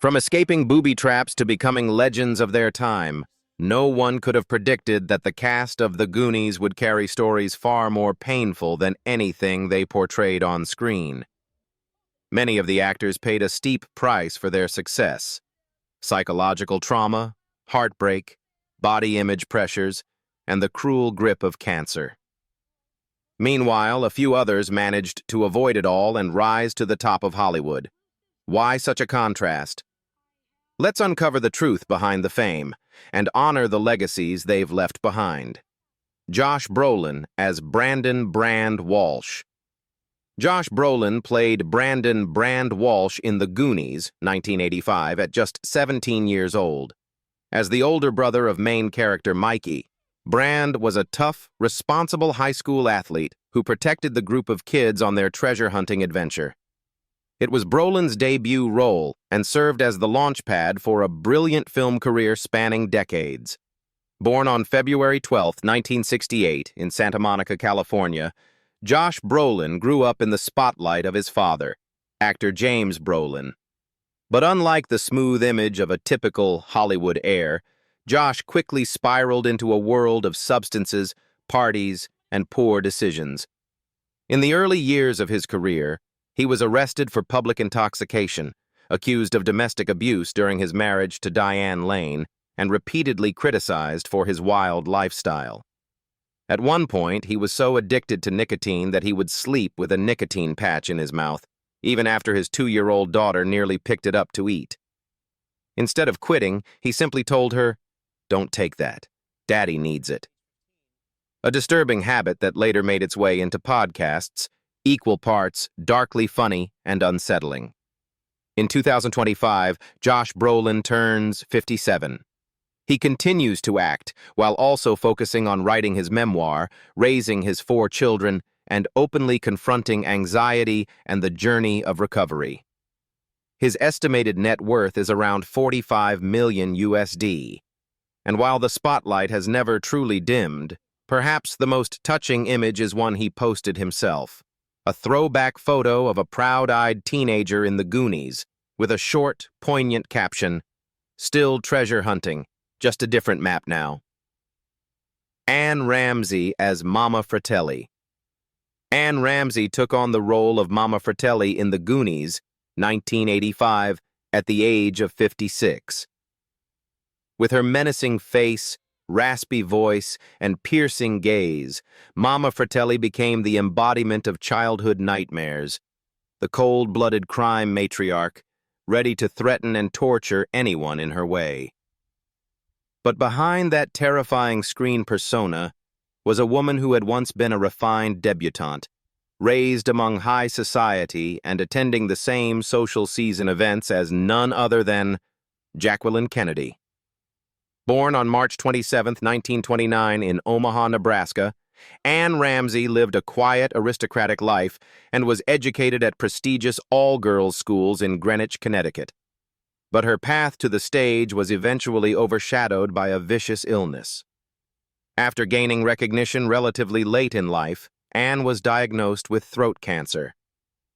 From escaping booby traps to becoming legends of their time, no one could have predicted that the cast of the Goonies would carry stories far more painful than anything they portrayed on screen. Many of the actors paid a steep price for their success. Psychological trauma, heartbreak, body image pressures, and the cruel grip of cancer. Meanwhile, a few others managed to avoid it all and rise to the top of Hollywood. Why such a contrast? Let's uncover the truth behind the fame and honor the legacies they've left behind. Josh Brolin as Brandon Brand Walsh. Josh Brolin played Brandon Brand Walsh in The Goonies, 1985, at just 17 years old. As the older brother of main character Mikey, Brand was a tough, responsible high school athlete who protected the group of kids on their treasure-hunting adventure. It was Brolin's debut role and served as the launchpad for a brilliant film career spanning decades. Born on February 12, 1968, in Santa Monica, California, Josh Brolin grew up in the spotlight of his father, actor James Brolin. But unlike the smooth image of a typical Hollywood heir, Josh quickly spiraled into a world of substances, parties, and poor decisions. In the early years of his career, he was arrested for public intoxication, accused of domestic abuse during his marriage to Diane Lane, and repeatedly criticized for his wild lifestyle. At one point, he was so addicted to nicotine that he would sleep with a nicotine patch in his mouth, even after his 2-year-old daughter nearly picked it up to eat. Instead of quitting, he simply told her, "Don't take that. Daddy needs it." A disturbing habit that later made its way into podcasts, equal parts darkly funny and unsettling. In 2025, Josh Brolin turns 57. He continues to act while also focusing on writing his memoir, raising his 4 children, and openly confronting anxiety and the journey of recovery. His estimated net worth is around $45 million USD. And while the spotlight has never truly dimmed, perhaps the most touching image is one he posted himself. A throwback photo of a proud-eyed teenager in The Goonies, with a short, poignant caption, "Still treasure hunting, just a different map now." Anne Ramsey as Mama Fratelli. Anne Ramsey took on the role of Mama Fratelli in The Goonies, 1985, at the age of 56. With her menacing face, raspy voice, and piercing gaze, Mama Fratelli became the embodiment of childhood nightmares, the cold-blooded crime matriarch, ready to threaten and torture anyone in her way. But behind that terrifying screen persona was a woman who had once been a refined debutante, raised among high society and attending the same social season events as none other than Jacqueline Kennedy. Born on March 27, 1929 in Omaha, Nebraska, Anne Ramsey lived a quiet, aristocratic life and was educated at prestigious all-girls schools in Greenwich, Connecticut. But her path to the stage was eventually overshadowed by a vicious illness. After gaining recognition relatively late in life, Anne was diagnosed with throat cancer.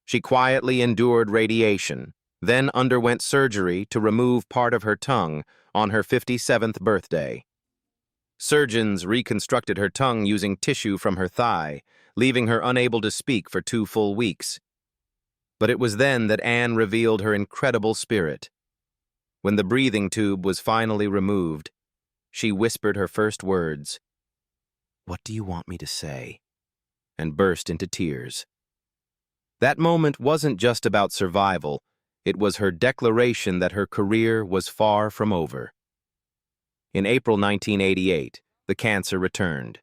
She quietly endured radiation, then underwent surgery to remove part of her tongue on her 57th birthday. Surgeons reconstructed her tongue using tissue from her thigh, leaving her unable to speak for 2 full weeks. But it was then that Anne revealed her incredible spirit. When the breathing tube was finally removed, she whispered her first words, "What do you want me to say?" and burst into tears. That moment wasn't just about survival. It was her declaration that her career was far from over. In April 1988, the cancer returned.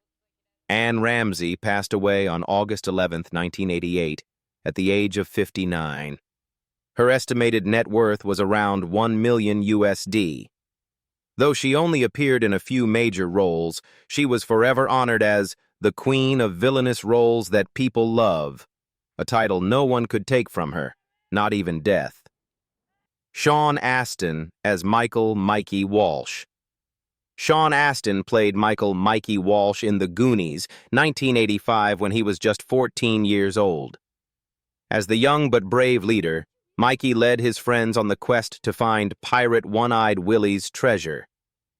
Anne Ramsey passed away on August 11, 1988, at the age of 59. Her estimated net worth was around $1 million USD. Though she only appeared in a few major roles, she was forever honored as the queen of villainous roles that people love, a title no one could take from her, not even death. Sean Astin as Michael Mikey Walsh. Sean Astin played Michael Mikey Walsh in The Goonies, 1985, when he was just 14 years old. As the young but brave leader, Mikey led his friends on the quest to find Pirate One-Eyed Willie's treasure.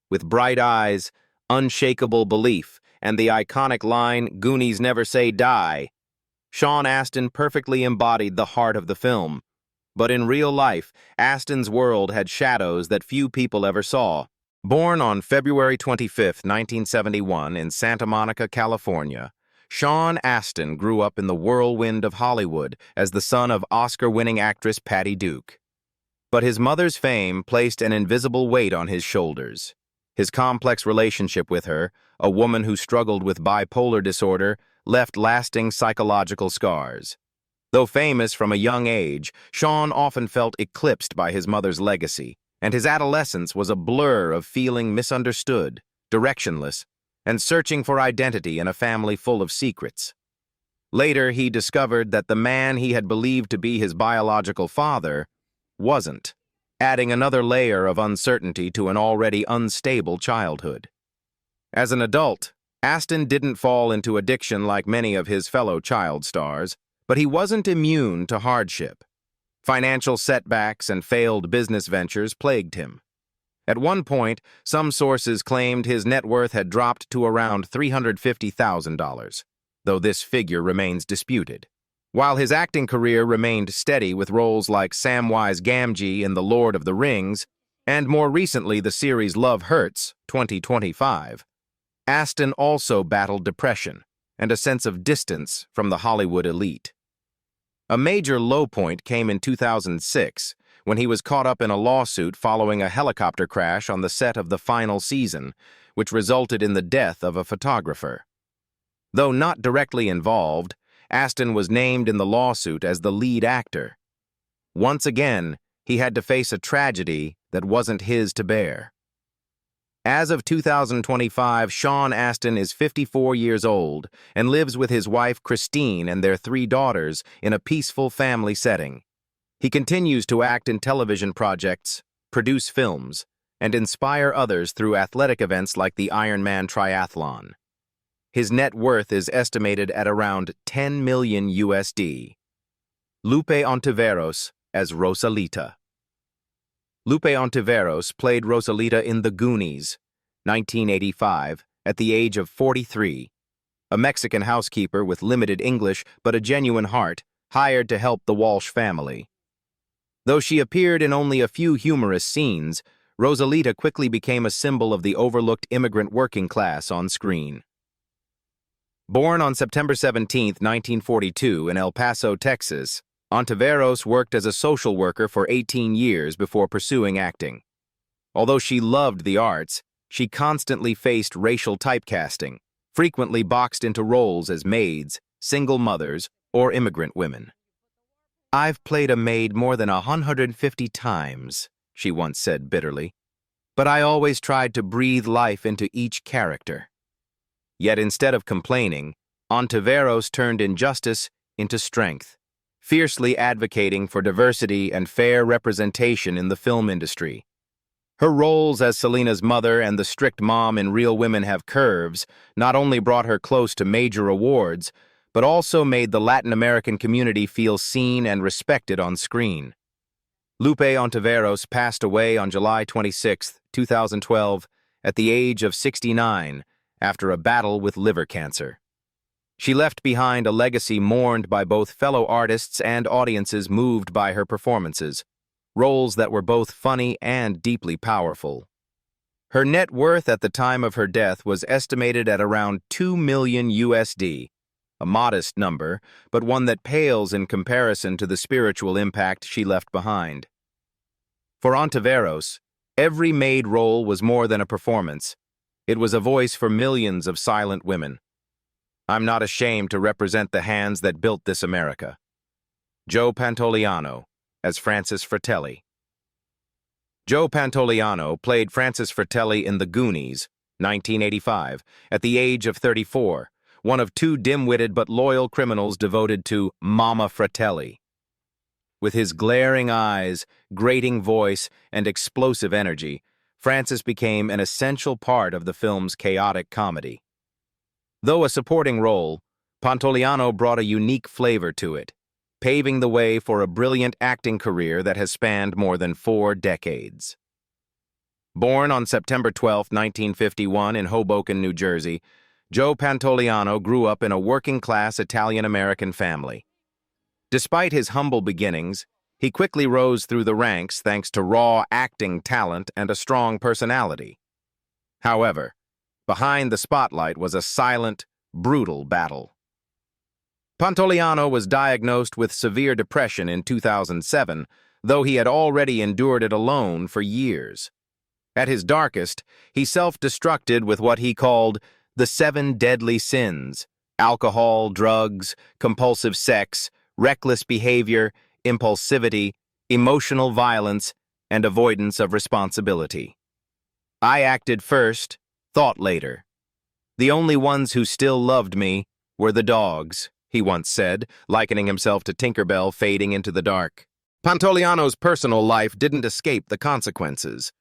With bright eyes, unshakable belief, and the iconic line, "Goonies never say die," Sean Astin perfectly embodied the heart of the film. But in real life, Astin's world had shadows that few people ever saw. Born on February 25, 1971, in Santa Monica, California, Sean Astin grew up in the whirlwind of Hollywood as the son of Oscar-winning actress Patty Duke. But his mother's fame placed an invisible weight on his shoulders. His complex relationship with her, a woman who struggled with bipolar disorder, left lasting psychological scars. Though famous from a young age, Sean often felt eclipsed by his mother's legacy, and his adolescence was a blur of feeling misunderstood, directionless, and searching for identity in a family full of secrets. Later, he discovered that the man he had believed to be his biological father wasn't, adding another layer of uncertainty to an already unstable childhood. As an adult, Astin didn't fall into addiction like many of his fellow child stars, but he wasn't immune to hardship. Financial setbacks and failed business ventures plagued him. At one point, some sources claimed his net worth had dropped to around $350,000, though this figure remains disputed. While his acting career remained steady with roles like Samwise Gamgee in The Lord of the Rings, and more recently the series Love Hurts, 2025, Astin also battled depression and a sense of distance from the Hollywood elite. A major low point came in 2006, when he was caught up in a lawsuit following a helicopter crash on the set of the final season, which resulted in the death of a photographer. Though not directly involved, Astin was named in the lawsuit as the lead actor. Once again, he had to face a tragedy that wasn't his to bear. As of 2025, Sean Astin is 54 years old and lives with his wife Christine and their 3 daughters in a peaceful family setting. He continues to act in television projects, produce films, and inspire others through athletic events like the Ironman Triathlon. His net worth is estimated at around $10 million USD. Lupe Ontiveros as Rosalita. Lupe Ontiveros played Rosalita in The Goonies, 1985, at the age of 43. A Mexican housekeeper with limited English but a genuine heart, hired to help the Walsh family. Though she appeared in only a few humorous scenes, Rosalita quickly became a symbol of the overlooked immigrant working class on screen. Born on September 17, 1942, in El Paso, Texas, Ontiveros worked as a social worker for 18 years before pursuing acting. Although she loved the arts, she constantly faced racial typecasting, frequently boxed into roles as maids, single mothers, or immigrant women. "I've played a maid more than 150 times," she once said bitterly, "but I always tried to breathe life into each character." Yet instead of complaining, Ontiveros turned injustice into strength, fiercely advocating for diversity and fair representation in the film industry. Her roles as Selena's mother and the strict mom in Real Women Have Curves not only brought her close to major awards, but also made the Latin American community feel seen and respected on screen. Lupe Ontiveros passed away on July 26, 2012, at the age of 69, after a battle with liver cancer. She left behind a legacy mourned by both fellow artists and audiences moved by her performances, roles that were both funny and deeply powerful. Her net worth at the time of her death was estimated at around $2 million USD, a modest number, but one that pales in comparison to the spiritual impact she left behind. For Ontiveros, every maid role was more than a performance. It was a voice for millions of silent women. "I'm not ashamed to represent the hands that built this America." Joe Pantoliano as Francis Fratelli. Joe Pantoliano played Francis Fratelli in The Goonies, 1985, at the age of 34, one of 2 dim-witted but loyal criminals devoted to Mama Fratelli. With his glaring eyes, grating voice, and explosive energy, Francis became an essential part of the film's chaotic comedy. Though a supporting role, Pantoliano brought a unique flavor to it. paving the way for a brilliant acting career that has spanned more than 4 decades. Born on September 12, 1951 in Hoboken, New Jersey, Joe Pantoliano grew up in a working-class Italian-American family. Despite his humble beginnings, he quickly rose through the ranks thanks to raw acting talent and a strong personality. However, behind the spotlight was a silent, brutal battle. Pantoliano was diagnosed with severe depression in 2007, though he had already endured it alone for years. At his darkest, he self-destructed with what he called the 7 deadly sins: alcohol, drugs, compulsive sex, reckless behavior, impulsivity, emotional violence, and avoidance of responsibility. "I acted first, thought later. The only ones who still loved me were the dogs," he once said, likening himself to Tinkerbell fading into the dark. Pantoliano's personal life didn't escape the consequences.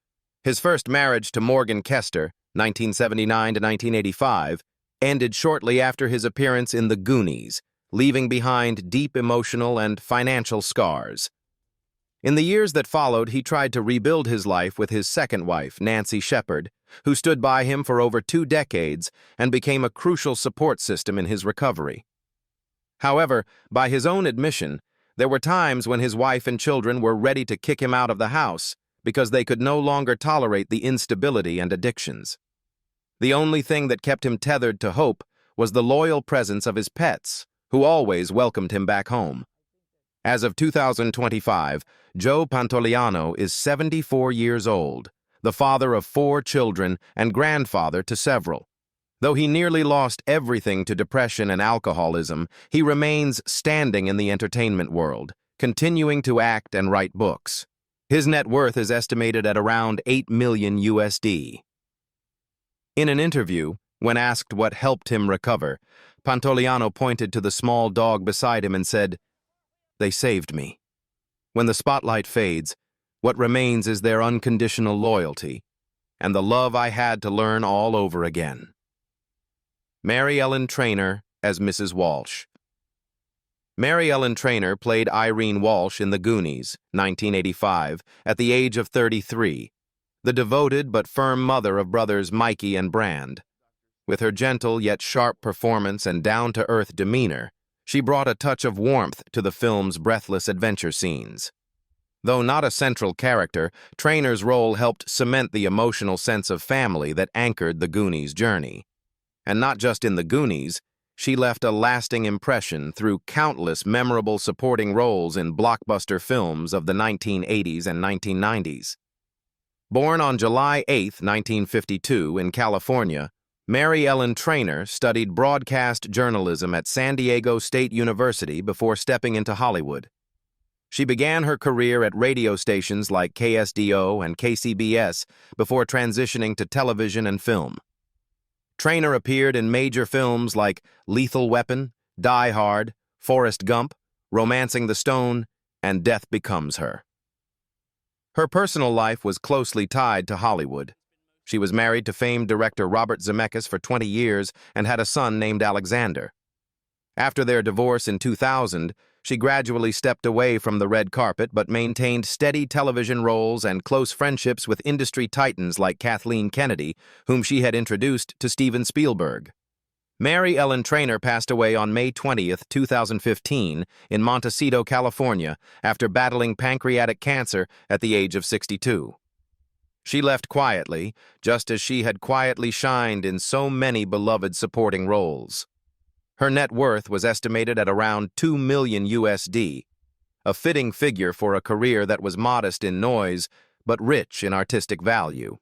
His first marriage to Morgan Kester, 1979 to 1985, ended shortly after his appearance in The Goonies, leaving behind deep emotional and financial scars. In the years that followed, he tried to rebuild his life with his second wife, Nancy Shepard, who stood by him for over 2 decades and became a crucial support system in his recovery. However, by his own admission, there were times when his wife and children were ready to kick him out of the house because they could no longer tolerate the instability and addictions. The only thing that kept him tethered to hope was the loyal presence of his pets, who always welcomed him back home. As of 2025, Joe Pantoliano is 74 years old, the father of 4 children and grandfather to several. Though he nearly lost everything to depression and alcoholism, he remains standing in the entertainment world, continuing to act and write books. His net worth is estimated at around $8 million USD. In an interview, when asked what helped him recover, Pantoliano pointed to the small dog beside him and said, "They saved me. When the spotlight fades, what remains is their unconditional loyalty and the love I had to learn all over again." Mary Ellen Trainor as Mrs. Walsh. Mary Ellen Trainor played Irene Walsh in The Goonies, 1985, at the age of 33, the devoted but firm mother of brothers Mikey and Brand. With her gentle yet sharp performance and down-to-earth demeanor, she brought a touch of warmth to the film's breathless adventure scenes. Though not a central character, Trainor's role helped cement the emotional sense of family that anchored the Goonies' journey. And not just in The Goonies, she left a lasting impression through countless memorable supporting roles in blockbuster films of the 1980s and 1990s. Born on July 8, 1952, in California, Mary Ellen Trainor studied broadcast journalism at San Diego State University before stepping into Hollywood. She began her career at radio stations like KSDO and KCBS before transitioning to television and film. Trainor appeared in major films like Lethal Weapon, Die Hard, Forrest Gump, Romancing the Stone, and Death Becomes Her. Her personal life was closely tied to Hollywood. She was married to famed director Robert Zemeckis for 20 years and had a son named Alexander. After their divorce in 2000, she gradually stepped away from the red carpet but maintained steady television roles and close friendships with industry titans like Kathleen Kennedy, whom she had introduced to Steven Spielberg. Mary Ellen Trainor passed away on May 20, 2015, in Montecito, California, after battling pancreatic cancer at the age of 62. She left quietly, just as she had quietly shined in so many beloved supporting roles. Her net worth was estimated at around $2 million USD, a fitting figure for a career that was modest in noise but rich in artistic value.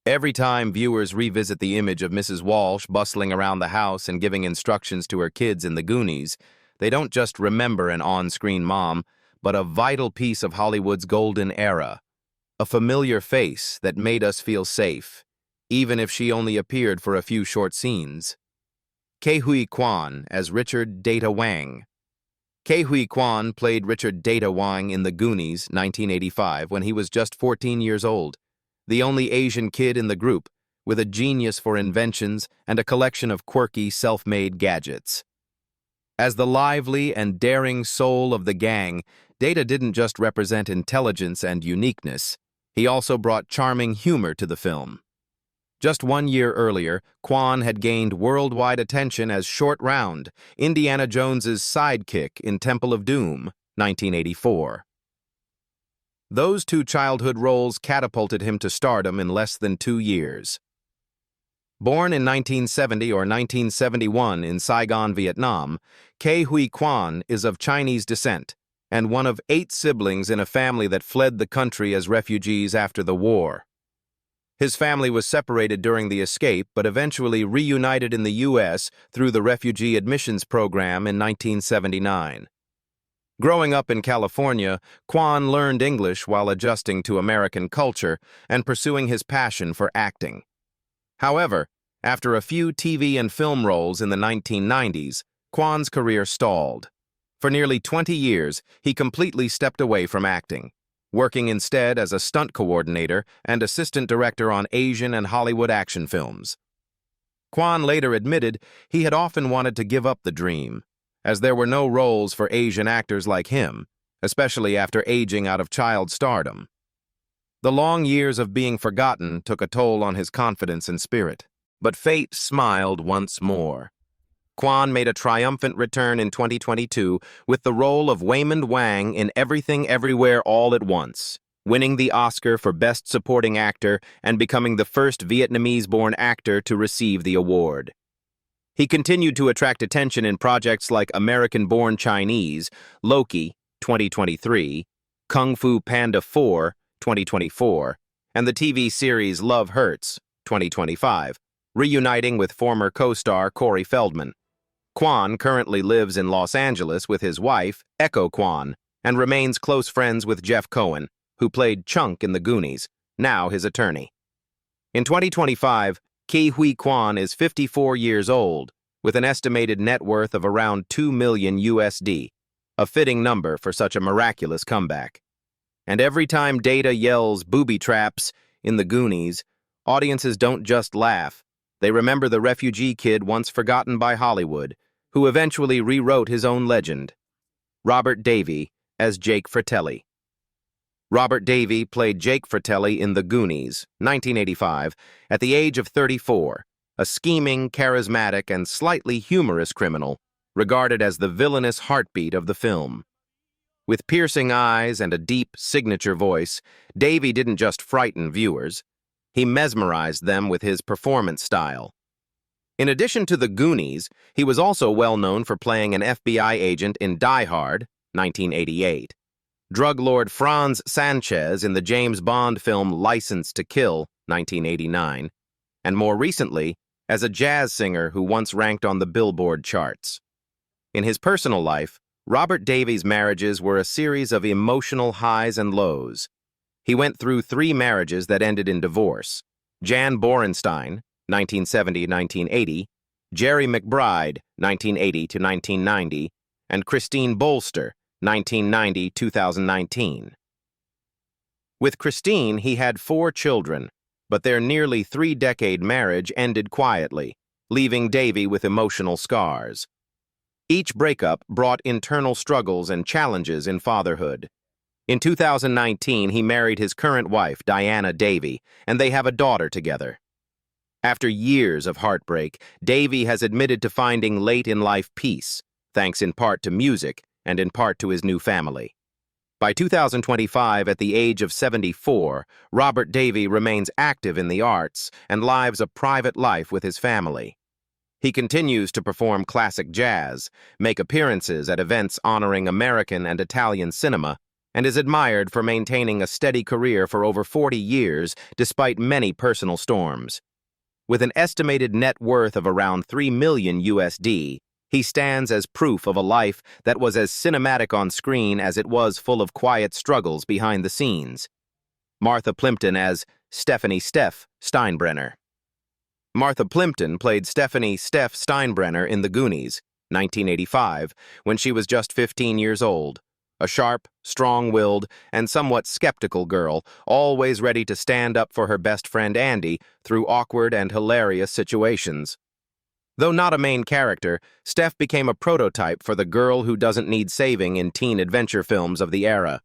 Every time viewers revisit the image of Mrs. Walsh bustling around the house and giving instructions to her kids in The Goonies, they don't just remember an on-screen mom, but a vital piece of Hollywood's golden era, a familiar face that made us feel safe, even if she only appeared for a few short scenes. Huy Quan as Richard Data Wang. Huy Quan played Richard Data Wang in The Goonies, 1985, when he was just 14 years old, the only Asian kid in the group, with a genius for inventions and a collection of quirky, self-made gadgets. As the lively and daring soul of the gang, Data didn't just represent intelligence and uniqueness, he also brought charming humor to the film. Just 1 year earlier, Quan had gained worldwide attention as Short Round, Indiana Jones's sidekick in Temple of Doom, 1984. Those two childhood roles catapulted him to stardom in less than 2 years. Born in 1970 or 1971 in Saigon, Vietnam, Huy Quan is of Chinese descent and one of 8 siblings in a family that fled the country as refugees after the war. His family was separated during the escape but eventually reunited in the U.S. through the Refugee Admissions Program in 1979. Growing up in California, Quan learned English while adjusting to American culture and pursuing his passion for acting. However, after a few TV and film roles in the 1990s, Quan's career stalled. For nearly 20 years, he completely stepped away from acting, working instead as a stunt coordinator and assistant director on Asian and Hollywood action films. Quan later admitted he had often wanted to give up the dream, as there were no roles for Asian actors like him, especially after aging out of child stardom. The long years of being forgotten took a toll on his confidence and spirit, but fate smiled once more. Quan made a triumphant return in 2022 with the role of Waymond Wang in Everything Everywhere All at Once, winning the Oscar for Best Supporting Actor and becoming the first Vietnamese-born actor to receive the award. He continued to attract attention in projects like American-Born Chinese, Loki, 2023, Kung Fu Panda 4, 2024, and the TV series Love Hurts, 2025, reuniting with former co-star Corey Feldman. Quan currently lives in Los Angeles with his wife, Echo Quan, and remains close friends with Jeff Cohen, who played Chunk in the Goonies, now his attorney. In 2025, Huy Quan is 54 years old, with an estimated net worth of around $2 million USD, a fitting number for such a miraculous comeback. And every time Data yells "booby traps" in the Goonies, audiences don't just laugh. They remember the refugee kid once forgotten by Hollywood, who eventually rewrote his own legend. Robert Davi as Jake Fratelli. Robert Davi played Jake Fratelli in The Goonies, 1985, at the age of 34, a scheming, charismatic, and slightly humorous criminal, regarded as the villainous heartbeat of the film. With piercing eyes and a deep, signature voice, Davi didn't just frighten viewers. He mesmerized them with his performance style. In addition to The Goonies, he was also well known for playing an FBI agent in Die Hard, 1988, drug lord Franz Sanchez in the James Bond film License to Kill, 1989, and more recently, as a jazz singer who once ranked on the Billboard charts. In his personal life, Robert Davi's marriages were a series of emotional highs and lows. He went through 3 marriages that ended in divorce: Jan Borenstein, 1970-1980, Jerry McBride, 1980-1990, and Christine Bolster, 1990-2019. With Christine, he had 4 children, but their nearly 3-decade marriage ended quietly, leaving Davi with emotional scars. Each breakup brought internal struggles and challenges in fatherhood. In 2019, he married his current wife, Diana Davi, and they have a daughter together. After years of heartbreak, Davi has admitted to finding late-in-life peace, thanks in part to music and in part to his new family. By 2025, at the age of 74, Robert Davi remains active in the arts and lives a private life with his family. He continues to perform classic jazz, make appearances at events honoring American and Italian cinema, and is admired for maintaining a steady career for over 40 years despite many personal storms. With an estimated net worth of around $3 million USD, he stands as proof of a life that was as cinematic on screen as it was full of quiet struggles behind the scenes. Martha Plimpton as Stephanie "Steph" Steinbrenner. Martha Plimpton played Stephanie "Steph" Steinbrenner in The Goonies, 1985, when she was just 15 years old. A sharp, strong-willed, and somewhat skeptical girl, always ready to stand up for her best friend Andy through awkward and hilarious situations. Though not a main character, Steph became a prototype for the girl who doesn't need saving in teen adventure films of the era.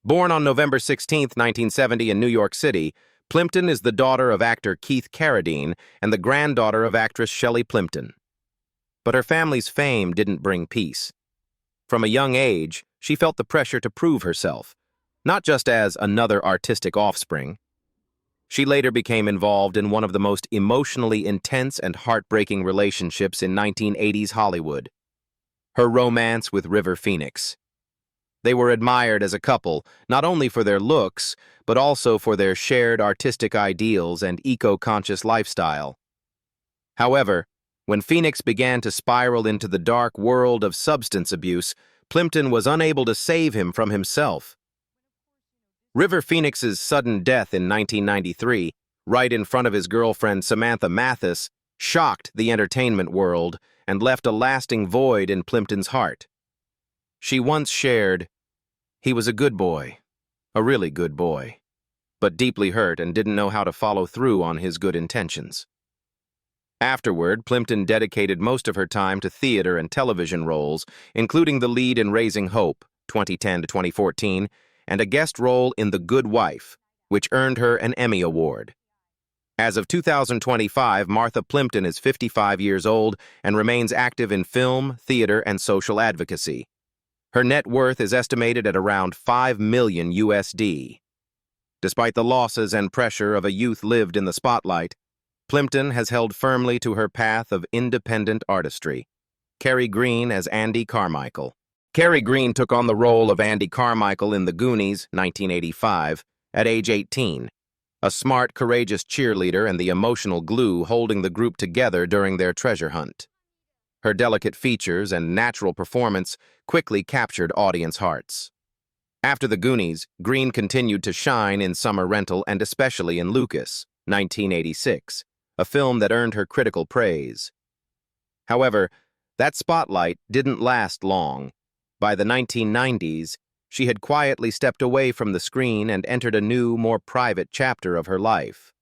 Born on November 16, 1970 in New York City, Plimpton is the daughter of actor Keith Carradine and the granddaughter of actress Shelley Plimpton. But her family's fame didn't bring peace. From a young age, she felt the pressure to prove herself, not just as another artistic offspring. She later became involved in one of the most emotionally intense and heartbreaking relationships in 1980s Hollywood, her romance with River Phoenix. They were admired as a couple, not only for their looks, but also for their shared artistic ideals and eco-conscious lifestyle. However, when Phoenix began to spiral into the dark world of substance abuse, Plimpton was unable to save him from himself. River Phoenix's sudden death in 1993, right in front of his girlfriend Samantha Mathis, shocked the entertainment world and left a lasting void in Plimpton's heart. She once shared, "He was a good boy, a really good boy, but deeply hurt and didn't know how to follow through on his good intentions." Afterward, Plimpton dedicated most of her time to theater and television roles, including the lead in Raising Hope, 2010 to 2014, and a guest role in The Good Wife, which earned her an Emmy Award. As of 2025, Martha Plimpton is 55 years old and remains active in film, theater, and social advocacy. Her net worth is estimated at around $5 million USD. Despite the losses and pressure of a youth lived in the spotlight, Plimpton has held firmly to her path of independent artistry. Kerri Green as Andy Carmichael. Kerri Green took on the role of Andy Carmichael in The Goonies, 1985, at age 18, a smart, courageous cheerleader and the emotional glue holding the group together during their treasure hunt. Her delicate features and natural performance quickly captured audience hearts. After The Goonies, Green continued to shine in Summer Rental and especially in Lucas, 1986, a film that earned her critical praise. However, that spotlight didn't last long. By the 1990s, she had quietly stepped away from the screen and entered a new, more private chapter of her life.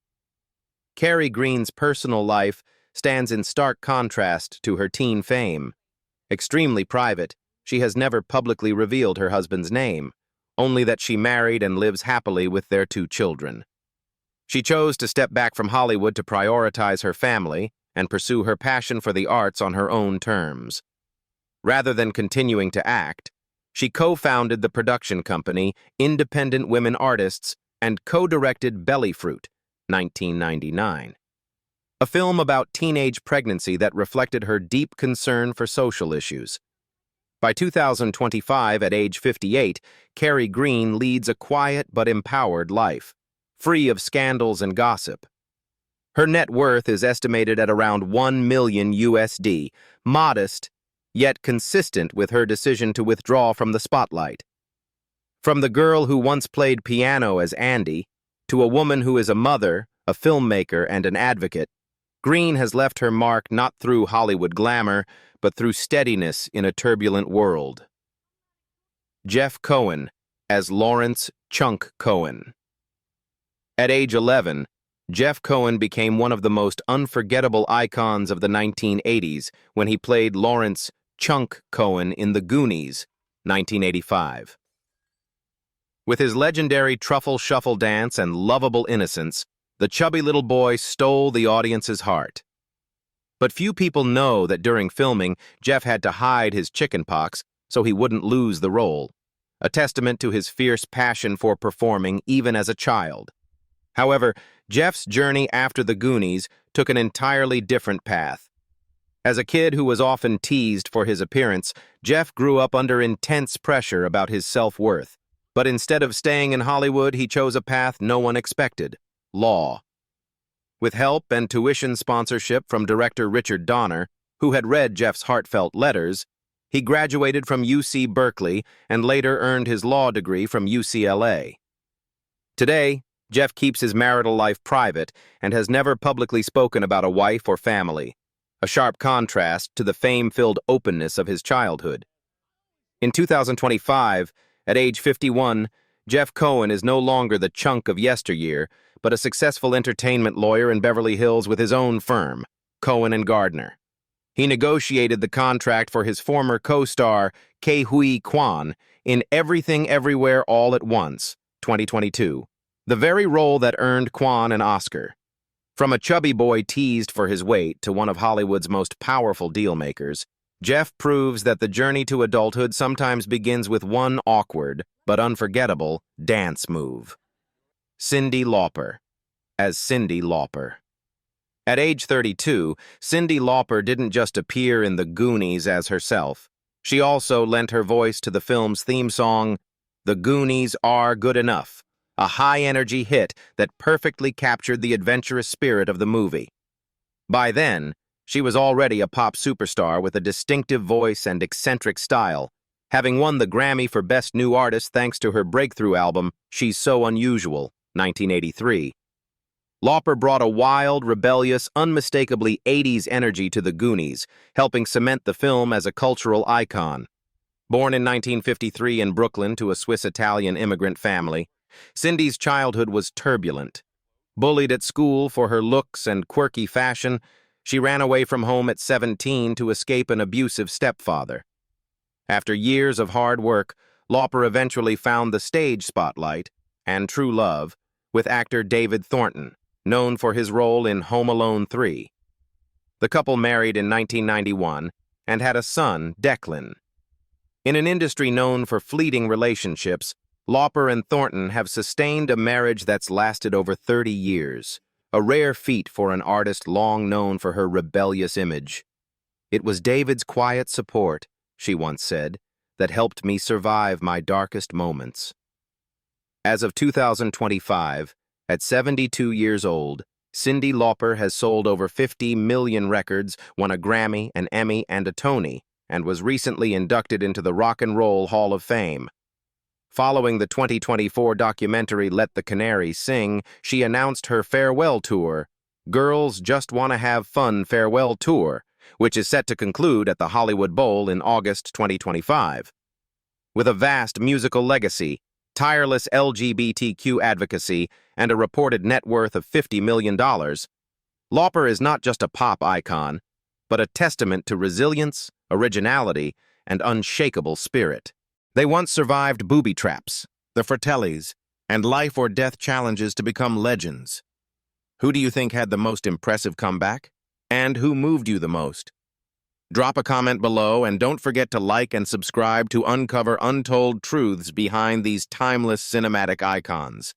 Kerri Green's personal life stands in stark contrast to her teen fame. Extremely private, she has never publicly revealed her husband's name, only that she married and lives happily with their 2 children. She chose to step back from Hollywood to prioritize her family and pursue her passion for the arts on her own terms. Rather than continuing to act, she co-founded the production company Independent Women Artists and co-directed Bellyfruit, 1999, a film about teenage pregnancy that reflected her deep concern for social issues. By 2025, at age 58, Kerri Green leads a quiet but empowered life, free of scandals and gossip. Her net worth is estimated at around $1 million USD, modest, yet consistent with her decision to withdraw from the spotlight. From the girl who once played piano as Andy, to a woman who is a mother, a filmmaker, and an advocate, Green has left her mark not through Hollywood glamour, but through steadiness in a turbulent world. Jeff Cohen as Lawrence "Chunk" Cohen. At age 11, Jeff Cohen became one of the most unforgettable icons of the 1980s when he played Lawrence "Chunk" Cohen in The Goonies, 1985. With his legendary truffle shuffle dance and lovable innocence, the chubby little boy stole the audience's heart. But few people know that during filming, Jeff had to hide his chickenpox so he wouldn't lose the role, a testament to his fierce passion for performing even as a child. However, Jeff's journey after The Goonies took an entirely different path. As a kid who was often teased for his appearance, Jeff grew up under intense pressure about his self-worth. But instead of staying in Hollywood, he chose a path no one expected: law. With help and tuition sponsorship from director Richard Donner, who had read Jeff's heartfelt letters, he graduated from UC Berkeley and later earned his law degree from UCLA. Today, Jeff keeps his marital life private and has never publicly spoken about a wife or family, a sharp contrast to the fame-filled openness of his childhood. In 2025, at age 51, Jeff Cohen is no longer the chunk of yesteryear, but a successful entertainment lawyer in Beverly Hills with his own firm, Cohen & Gardner. He negotiated the contract for his former co-star, Huy Quan, in Everything Everywhere All at Once, 2022, the very role that earned Quan an Oscar. From a chubby boy teased for his weight to one of Hollywood's most powerful deal-makers, Jeff proves that the journey to adulthood sometimes begins with one awkward, but unforgettable, dance move. Cyndi Lauper, as Cyndi Lauper. At age 32, Cyndi Lauper didn't just appear in the Goonies as herself. She also lent her voice to the film's theme song, "The Goonies Are Good Enough," a high-energy hit that perfectly captured the adventurous spirit of the movie. By then, she was already a pop superstar with a distinctive voice and eccentric style, having won the Grammy for Best New Artist thanks to her breakthrough album, She's So Unusual, 1983. Lauper brought a wild, rebellious, unmistakably 80s energy to the Goonies, helping cement the film as a cultural icon. Born in 1953 in Brooklyn to a Swiss-Italian immigrant family, Cyndi's childhood was turbulent. Bullied at school for her looks and quirky fashion, she ran away from home at 17 to escape an abusive stepfather. After years of hard work, Lauper eventually found the stage spotlight and true love with actor David Thornton, known for his role in Home Alone 3. The couple married in 1991 and had a son, Declan. In an industry known for fleeting relationships, Lauper and Thornton have sustained a marriage that's lasted over 30 years, a rare feat for an artist long known for her rebellious image. "It was David's quiet support," she once said, "that helped me survive my darkest moments." As of 2025, at 72 years old, Cyndi Lauper has sold over 50 million records, won a Grammy, an Emmy, and a Tony, and was recently inducted into the Rock and Roll Hall of Fame. Following the 2024 documentary Let the Canaries Sing, she announced her farewell tour, Girls Just Wanna Have Fun Farewell Tour, which is set to conclude at the Hollywood Bowl in August 2025. With a vast musical legacy, tireless LGBTQ advocacy, and a reported net worth of $50 million, Lauper is not just a pop icon, but a testament to resilience, originality, and unshakable spirit. They once survived booby traps, the Fratellis, and life-or-death challenges to become legends. Who do you think had the most impressive comeback? And who moved you the most? Drop a comment below and don't forget to like and subscribe to uncover untold truths behind these timeless cinematic icons.